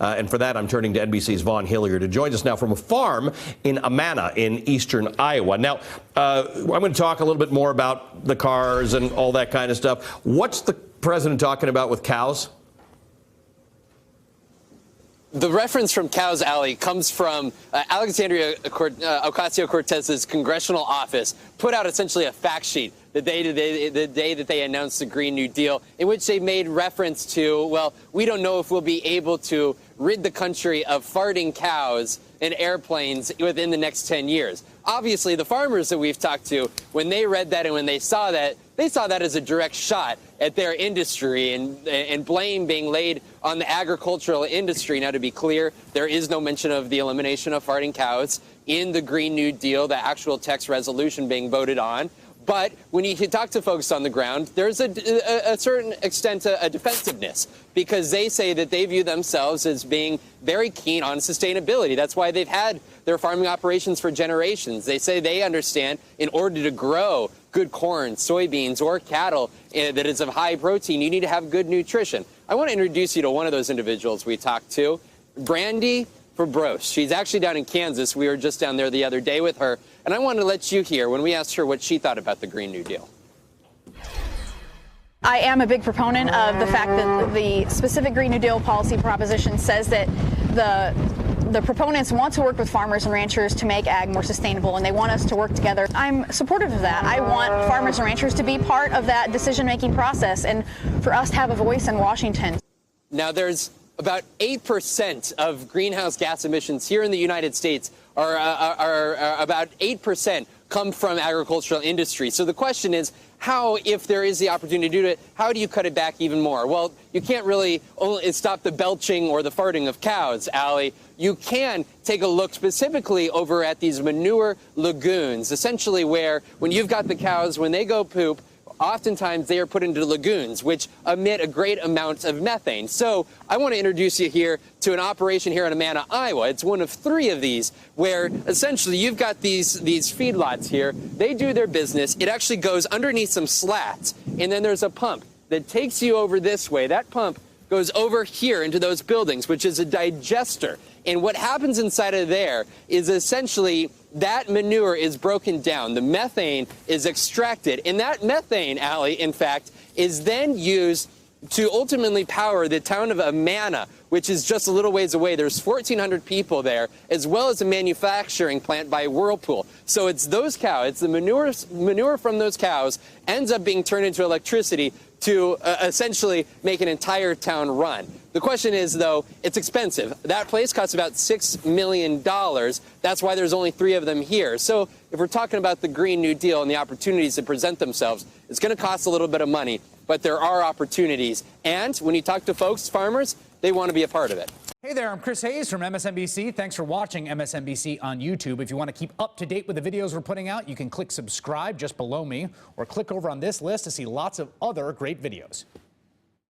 And for that, I'm turning to NBC's Vaughn Hillyard, who joins us now from a farm in Amana in eastern Iowa. Now, I'm going to talk a little bit more about the cars and all that kind of stuff. What's the president talking about with cows? The reference from Cows Alley comes from Alexandria Ocasio-Cortez's congressional office put out essentially a fact sheet the day that they announced the Green New Deal, in which they made reference to, well, we don't know if we'll be able to rid the country of farting cows and airplanes within the next 10 years. Obviously, the farmers that we've talked to, when they read that and when they saw that as a direct shot at their industry and blame being laid on the agricultural industry. Now, to be clear, there is no mention of the elimination of farting cows in the Green New Deal, the actual text resolution being voted on. But when you talk to folks on the ground, there's a certain extent a defensiveness, because they say that they view themselves as being very keen on sustainability. That's why they've had their farming operations for generations. They say they understand in order to grow good corn, soybeans, or cattle that is of high protein, you need to have good nutrition. I want to introduce you to one of those individuals we talked to, Brandy Fabros. She's actually down in Kansas. We were just down there the other day with her. And I wanted to let you hear when we asked her what she thought about the Green New Deal. I am a big proponent of the fact that the specific Green New Deal policy proposition says that the proponents want to work with farmers and ranchers to make ag more sustainable, and they want us to work together. I'm supportive of that. I want farmers and ranchers to be part of that decision-making process and for us to have a voice in Washington. Now, there's about 8% of greenhouse gas emissions here in the United States are about 8% come from agricultural industry. So the question is, how, if there is the opportunity to do it, how do you cut it back even more? Well, you can't really stop the belching or the farting of cows, Allie. You can take a look specifically over at these manure lagoons, essentially where when you've got the cows, when they go poop, oftentimes they are put into lagoons, which emit a great amount of methane. So I want to introduce you here to an operation here in Amana, Iowa. It's one of 3 of these where essentially you've got these feedlots here. They do their business. It actually goes underneath some slats, and then there's a pump that takes you over this way. That pump goes over here into those buildings, which is a digester. And what happens inside of there is essentially that manure is broken down. The methane is extracted. And that methane, Allie, in fact, is then used to ultimately power the town of Amana, which is just a little ways away. There's 1,400 people there, as well as a manufacturing plant by Whirlpool. So it's those cows, it's the manure from those cows ends up being turned into electricity to essentially make an entire town run. The question is, though, it's expensive. That place costs about $6 million. That's why there's only 3 of them here. So if we're talking about the Green New Deal and the opportunities that present themselves, it's going to cost a little bit of money, but there are opportunities. And when you talk to folks, farmers, they want to be a part of it. Hey there, I'm Chris Hayes from MSNBC. Thanks for watching MSNBC on YouTube. If you want to keep up to date with the videos we're putting out, you can click subscribe just below me or click over on this list to see lots of other great videos.